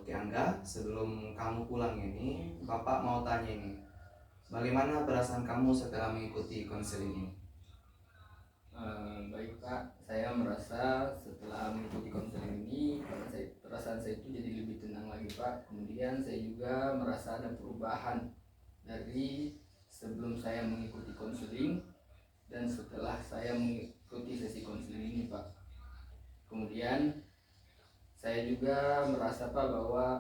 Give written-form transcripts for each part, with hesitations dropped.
Oke Angga, sebelum kamu pulang ini, Bapak mau tanya ini, bagaimana perasaan kamu setelah mengikuti konseling ini? Baik Pak, saya merasa setelah mengikuti konseling ini perasaan saya itu jadi lebih tenang lagi Pak. Kemudian saya juga merasa ada perubahan dari sebelum saya mengikuti konseling dan setelah saya mengikuti sesi konseling ini Pak. Kemudian saya juga merasa Pak bahwa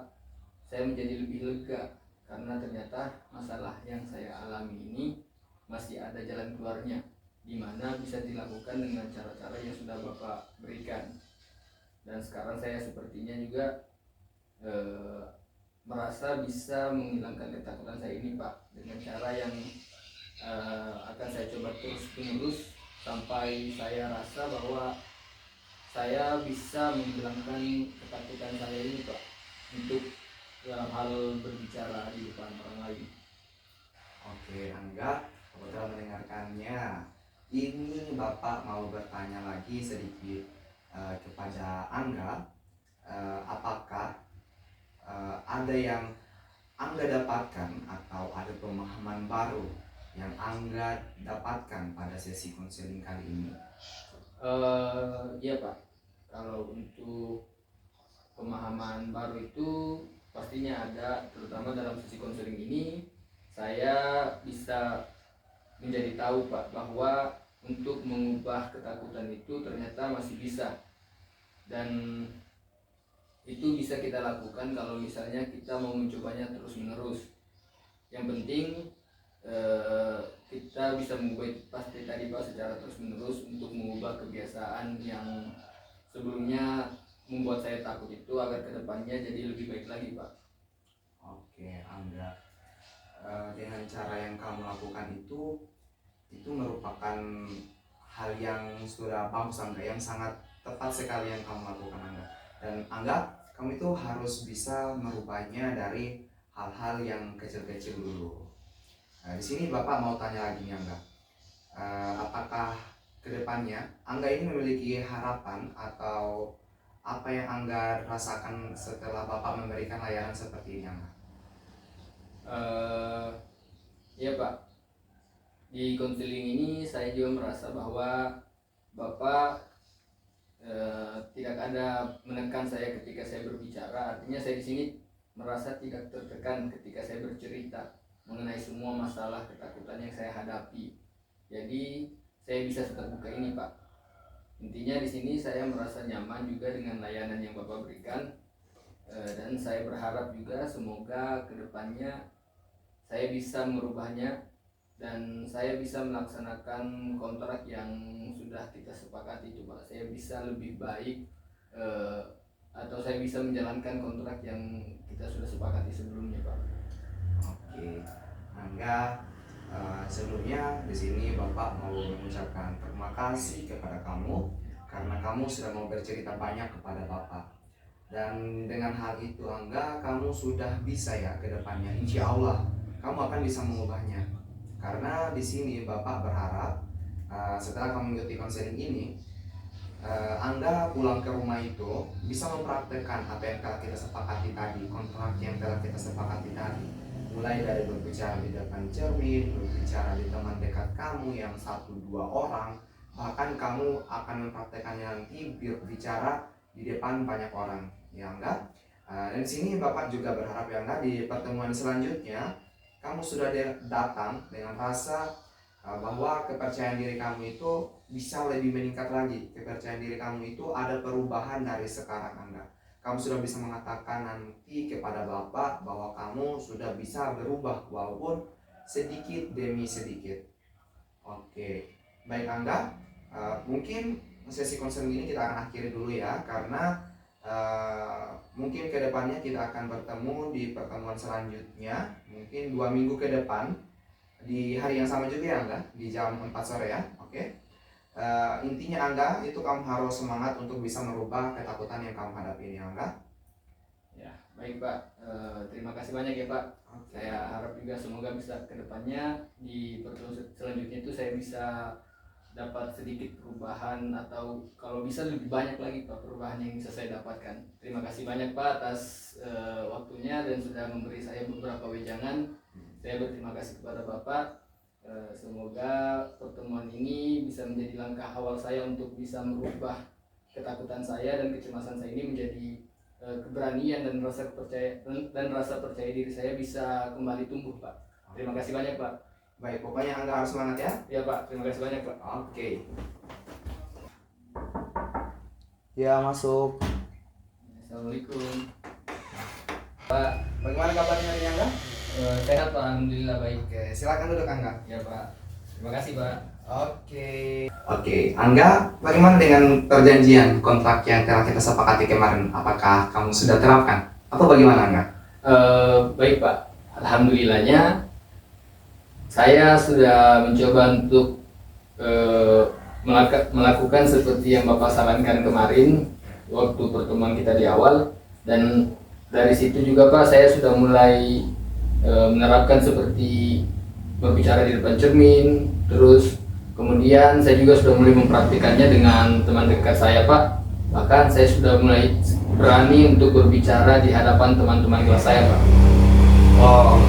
saya menjadi lebih lega karena ternyata masalah yang saya alami ini masih ada jalan keluarnya, di mana bisa dilakukan dengan cara-cara yang sudah Bapak berikan. Dan sekarang saya sepertinya juga eh, merasa bisa menghilangkan ketakutan saya ini Pak, dengan cara yang akan saya coba terus menerus sampai saya rasa bahwa saya bisa menghilangkan ketakutan saya ini Pak, untuk dalam hal berbicara di depan orang lain. Oke Angga, kebetulan mendengarkannya. Ini Bapak mau bertanya lagi sedikit kepada Angga, apakah ada yang Angga dapatkan atau ada pemahaman baru yang Angga dapatkan pada sesi konseling kali ini? Iya Pak, kalau untuk pemahaman baru itu pastinya ada, terutama dalam sesi konseling ini saya bisa menjadi tahu Pak bahwa untuk mengubah ketakutan itu ternyata masih bisa, dan itu bisa kita lakukan kalau misalnya kita mau mencobanya terus menerus. Yang penting kita bisa mengubah itu pasti tadi Pak, secara terus menerus untuk mengubah kebiasaan yang sebelumnya membuat saya takut itu agar kedepannya jadi lebih baik lagi Pak. Oke Angga, dengan cara yang kamu lakukan itu merupakan hal yang sudah bagus Angga, yang sangat tepat sekali yang kamu lakukan Angga. Dan Angga, kamu itu harus bisa merubahnya dari hal-hal yang kecil-kecil dulu. Di sini Bapak mau tanya lagi nih Angga, apakah kedepannya Angga ini memiliki harapan atau apa yang Angga rasakan setelah Bapak memberikan layanan seperti ini Angga? Ya Pak, di konseling ini saya juga merasa bahwa Bapak tidak ada menekan saya ketika saya berbicara. Artinya saya di sini merasa tidak tertekan ketika saya bercerita mengenai semua masalah ketakutan yang saya hadapi. Jadi saya bisa terbuka ini Pak. Intinya di sini saya merasa nyaman juga dengan layanan yang Bapak berikan, dan saya berharap juga semoga kedepannya saya bisa merubahnya dan saya bisa melaksanakan kontrak yang sudah kita sepakati itu Pak. Saya bisa lebih baik, eh, atau saya bisa menjalankan kontrak yang kita sudah sepakati sebelumnya Pak. Oke, Angga, sebelumnya di sini Bapak mau mengucapkan terima kasih kepada kamu karena kamu sudah mau bercerita banyak kepada Bapak. Dan dengan hal itu Angga, kamu sudah bisa ya ke depannya. Insya Allah kamu akan bisa mengubahnya. Karena di sini Bapak berharap setelah kamu mengikuti konseling ini, Anda pulang ke rumah itu bisa mempraktekkan apa yang telah kita sepakati tadi, kontrak yang telah kita sepakati tadi. Mulai dari berbicara di depan cermin, berbicara di teman dekat kamu yang satu dua orang, bahkan kamu akan mempraktekannya nanti berbicara di depan banyak orang, ya enggak? Dan di sini Bapak juga berharap ya enggak di pertemuan selanjutnya kamu sudah datang dengan rasa bahwa kepercayaan diri kamu itu bisa lebih meningkat lagi. Kepercayaan diri kamu itu ada perubahan dari sekarang Anda. Kamu sudah bisa mengatakan nanti kepada Bapak bahwa kamu sudah bisa berubah walaupun sedikit demi sedikit. Oke, baik Angga, mungkin sesi konseling ini kita akan akhiri dulu ya, karena mungkin kedepannya kita akan bertemu di pertemuan selanjutnya, mungkin 2 minggu ke depan di hari yang sama juga ya Angga, di jam 4 sore ya. Oke. Intinya Angga itu kamu harus semangat untuk bisa merubah ketakutan yang kamu hadapi ini Angga. Ya, baik Pak. Terima kasih banyak ya Pak. Oke. Saya harap juga semoga bisa kedepannya di pertemuan selanjutnya itu saya bisa dapat sedikit perubahan, atau kalau bisa lebih banyak lagi Pak perubahan yang bisa saya dapatkan. Terima kasih banyak Pak atas waktunya dan sudah memberi saya beberapa wejangan. Saya berterima kasih kepada Bapak. Semoga pertemuan ini bisa menjadi langkah awal saya untuk bisa merubah ketakutan saya dan kecemasan saya ini menjadi keberanian dan rasa percaya diri saya bisa kembali tumbuh Pak. Terima kasih banyak Pak. Baik, pokoknya Angga harus semangat ya. Ya Pak, terima kasih banyak Pak. Oke. Ya, masuk. Assalamualaikum Pak. Bagaimana kabarnya hari ini Angga? Sehat Pak, alhamdulillah baik. Oke, silakan duduk Angga. Ya Pak, terima kasih Pak. Oke, Angga, bagaimana dengan perjanjian kontrak yang telah kita sepakati kemarin? Apakah kamu sudah terapkan? Atau bagaimana Angga? Baik Pak, alhamdulillahnya saya sudah mencoba untuk melakukan seperti yang Bapak sarankan kemarin waktu pertemuan kita di awal, dan dari situ juga Pak saya sudah mulai menerapkan seperti berbicara di depan cermin, terus kemudian saya juga sudah mulai mempraktikannya dengan teman dekat saya Pak. Bahkan saya sudah mulai berani untuk berbicara di hadapan teman-teman kelas saya Pak. Oh,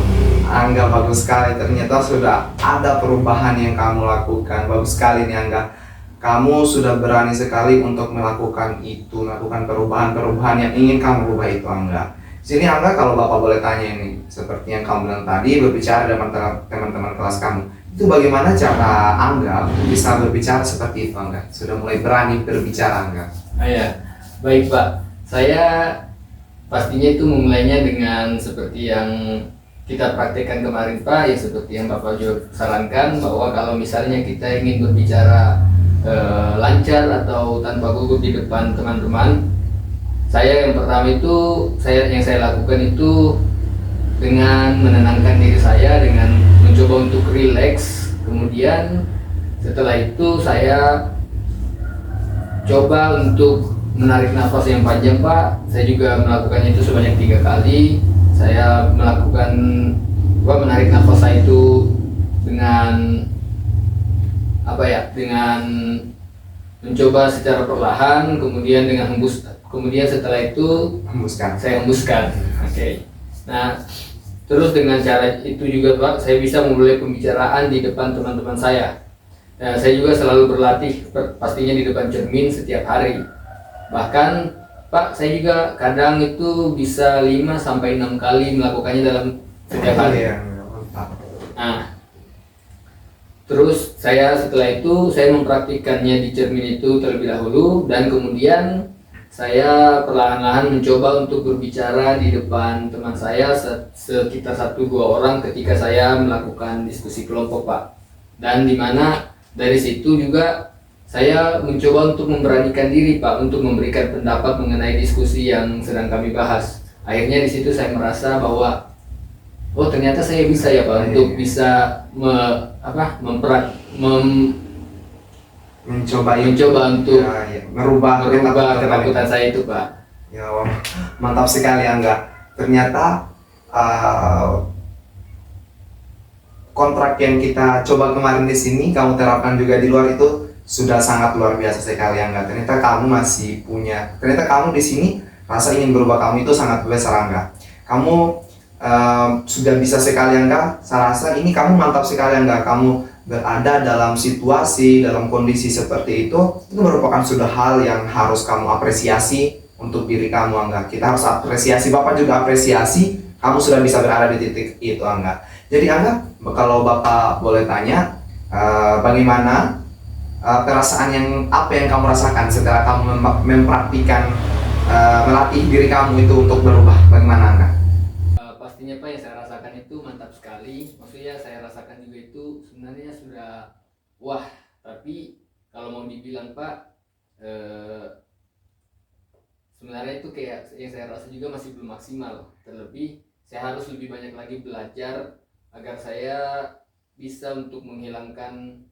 Angga, bagus sekali. Ternyata sudah ada perubahan yang kamu lakukan. Bagus sekali nih Angga. Kamu sudah berani sekali untuk melakukan itu, melakukan perubahan-perubahan yang ingin kamu rubah itu Angga. Sini Angga, kalau Bapak boleh tanya ini, seperti yang kamu bilang tadi, berbicara dengan teman-teman kelas kamu. Itu bagaimana cara Angga bisa berbicara seperti itu Angga? Sudah mulai berani berbicara Angga? Ya, baik Pak. Saya pastinya itu memulainya dengan seperti yang kita praktekkan kemarin Pak, ya seperti yang Bapak juga sarankan, bahwa kalau misalnya kita ingin berbicara lancar atau tanpa gugup di depan teman-teman, saya yang pertama itu yang saya lakukan itu dengan menenangkan diri saya, dengan mencoba untuk rileks. Kemudian setelah itu saya coba untuk menarik nafas yang panjang Pak. Saya juga melakukannya itu sebanyak 3 kali. Saya menarik nafas saya itu dengan dengan mencoba secara perlahan, kemudian dengan hembus, kemudian setelah itu saya hembuskan. Oke. Nah, terus dengan cara itu juga Pak, saya bisa memulai pembicaraan di depan teman-teman saya. Nah, saya juga selalu berlatih pastinya di depan cermin setiap hari. Bahkan Pak, saya juga kadang itu bisa 5-6 kali melakukannya dalam setiap hari. Nah, terus setelah itu saya mempraktikkannya di cermin itu terlebih dahulu, dan kemudian saya perlahan-lahan mencoba untuk berbicara di depan teman saya sekitar 1-2 orang ketika saya melakukan diskusi kelompok Pak. Dan dimana dari situ juga saya mencoba untuk memberanikan diri Pak untuk memberikan pendapat mengenai diskusi yang sedang kami bahas. Akhirnya di situ saya merasa bahwa oh ternyata saya bisa ya Pak untuk bisa mencoba untuk merubah ketakutan saya itu Pak. Ya, wah, mantap sekali Angga. Ternyata kontrak yang kita coba kemarin di sini kamu terapkan juga di luar itu sudah sangat luar biasa sekali Angga. Ternyata kamu di sini rasa ingin berubah kamu itu sangat besar Angga. Kamu sudah bisa sekali Angga. Saya rasa ini kamu mantap sekali Angga. Kamu berada dalam situasi, dalam kondisi seperti itu merupakan sudah hal yang harus kamu apresiasi untuk diri kamu Angga. Kita harus apresiasi, Bapak juga apresiasi kamu sudah bisa berada di titik itu Angga. Jadi Angga, kalau Bapak boleh tanya, bagaimana perasaan apa yang kamu rasakan setelah kamu mempraktikkan melatih diri kamu itu untuk berubah? Bagaimana Angga? Pastinya Pak, yang saya rasakan itu mantap sekali. Maksudnya saya rasakan juga itu sebenarnya sudah wah, tapi kalau mau dibilang Pak, sebenarnya itu kayak yang saya rasa juga masih belum maksimal. Terlebih saya harus lebih banyak lagi belajar agar saya bisa untuk menghilangkan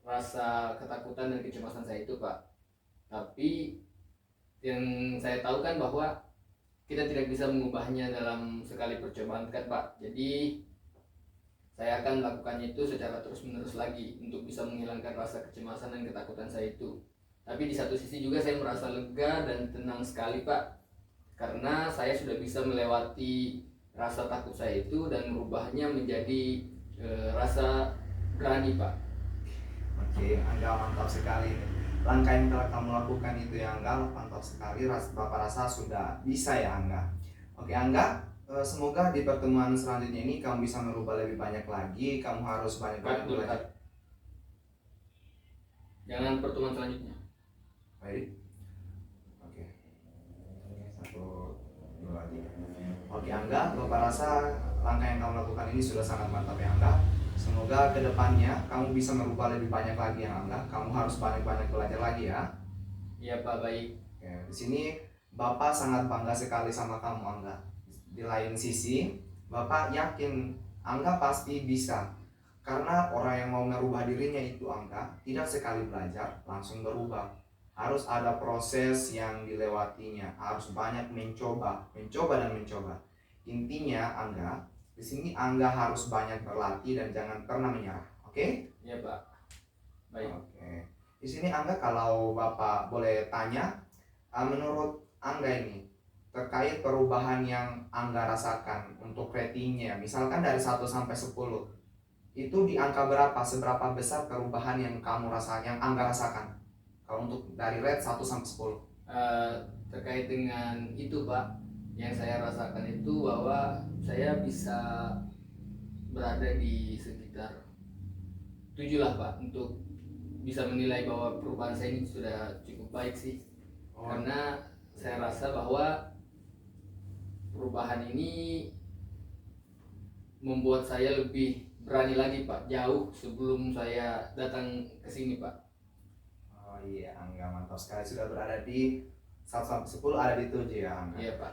rasa ketakutan dan kecemasan saya itu Pak. Tapi yang saya tahu kan bahwa kita tidak bisa mengubahnya dalam sekali percobaan kan Pak. Jadi saya akan melakukannya itu secara terus-menerus lagi untuk bisa menghilangkan rasa kecemasan dan ketakutan saya itu. Tapi di satu sisi juga saya merasa lega dan tenang sekali Pak, karena saya sudah bisa melewati rasa takut saya itu dan merubahnya menjadi rasa berani Pak. Oke, Angga mantap sekali. Langkah yang telah kamu lakukan itu ya Angga, mantap sekali. Bapak rasa sudah bisa ya Angga. Oke Angga, semoga di pertemuan selanjutnya ini kamu bisa merubah lebih banyak lagi. Kamu harus banyak-banyak Betul belajar. Pak. Jangan pertemuan selanjutnya. Baik. Oke. Satu, dua, tiga. Oke Angga, Bapak rasa langkah yang kamu lakukan ini sudah sangat mantap ya Angga. Semoga kedepannya kamu bisa merubah lebih banyak lagi ya Angga. Kamu harus banyak-banyak belajar lagi ya. Iya Pak, baik. Oke, di sini Bapak sangat bangga sekali sama kamu Angga. Di lain sisi, Bapak yakin Angga pasti bisa. Karena orang yang mau merubah dirinya itu Angga, tidak sekali belajar langsung berubah. Harus ada proses yang dilewatinya, harus banyak mencoba dan mencoba. Intinya Angga, di sini Angga harus banyak berlatih dan jangan pernah menyerah. Oke? Iya Pak, baik. Oke. Di sini Angga kalau Bapak boleh tanya, menurut Angga ini terkait perubahan yang Angga rasakan untuk ratingnya, misalkan dari 1 sampai 10, itu di angka berapa? Seberapa besar perubahan yang Angga rasakan? Kalau untuk dari rate 1 sampai 10. Terkait dengan itu Pak, yang saya rasakan itu bahwa saya bisa berada di sekitar 7 lah Pak, untuk bisa menilai bahwa perubahan saya ini sudah cukup baik sih. Karena saya rasa bahwa perubahan ini membuat saya lebih berani lagi Pak, jauh sebelum saya datang ke sini Pak. Oh iya, Angga mantap sekali sudah berada di 1 sampai 10, ada di 7 ya Angga. Iya Pak.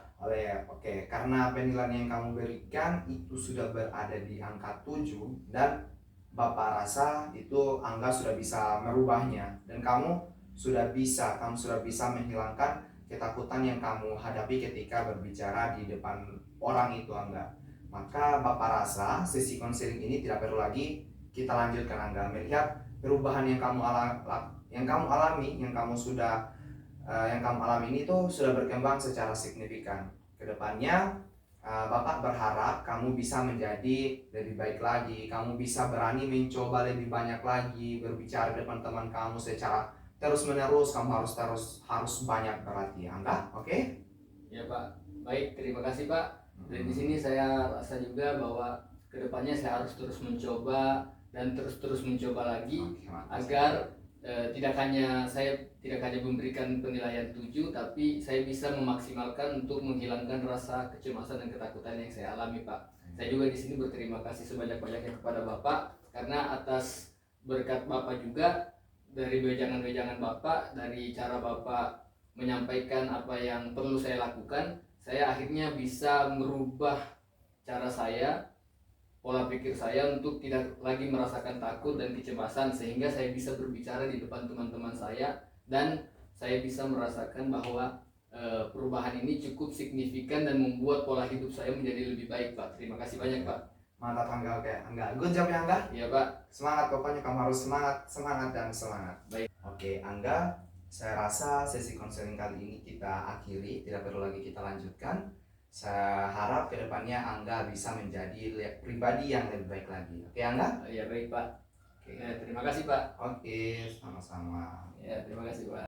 Oke, karena penilaian yang kamu berikan itu sudah berada di angka 7 dan Bapak rasa itu Angga sudah bisa merubahnya dan kamu sudah bisa menghilangkan ketakutan yang kamu hadapi ketika berbicara di depan orang itu Angga. Maka Bapak rasa sesi konseling ini tidak perlu lagi kita lanjutkan Angga. Melihat perubahan yang kamu alami, yang kamu alami ini tuh sudah berkembang secara signifikan. Kedepannya Bapak berharap kamu bisa menjadi lebih baik lagi, kamu bisa berani mencoba lebih banyak lagi, berbicara depan teman kamu secara terus menerus. Kamu harus banyak berlatih Angga, oke? Ya Pak, baik, terima kasih Pak. Dan di sini saya rasa juga bahwa kedepannya saya harus terus mencoba dan terus mencoba lagi agar saya tidak hanya memberikan penilaian 7, tapi saya bisa memaksimalkan untuk menghilangkan rasa kecemasan dan ketakutan yang saya alami Pak. Saya juga di sini berterima kasih sebanyak-banyaknya kepada Bapak, karena atas berkat Bapak juga, dari wejangan-wejangan Bapak, dari cara Bapak menyampaikan apa yang perlu saya lakukan, saya akhirnya bisa merubah cara saya, pola pikir saya untuk tidak lagi merasakan takut dan kecemasan, sehingga saya bisa berbicara di depan teman-teman saya dan saya bisa merasakan bahwa perubahan ini cukup signifikan dan membuat pola hidup saya menjadi lebih baik Pak. Terima kasih banyak Pak. Mantap Angga, oke Angga, good job ya Angga. Iya Pak. Semangat, pokoknya kamu harus semangat dan semangat. Baik. Oke Angga, saya rasa sesi konseling kali ini kita akhiri, tidak perlu lagi kita lanjutkan. Saya harap kedepannya Angga bisa menjadi pribadi yang lebih baik lagi. Oke Angga? Iya baik Pak. Oke. Terima kasih Pak. Oke, sama-sama. Ya, terima kasih Pak.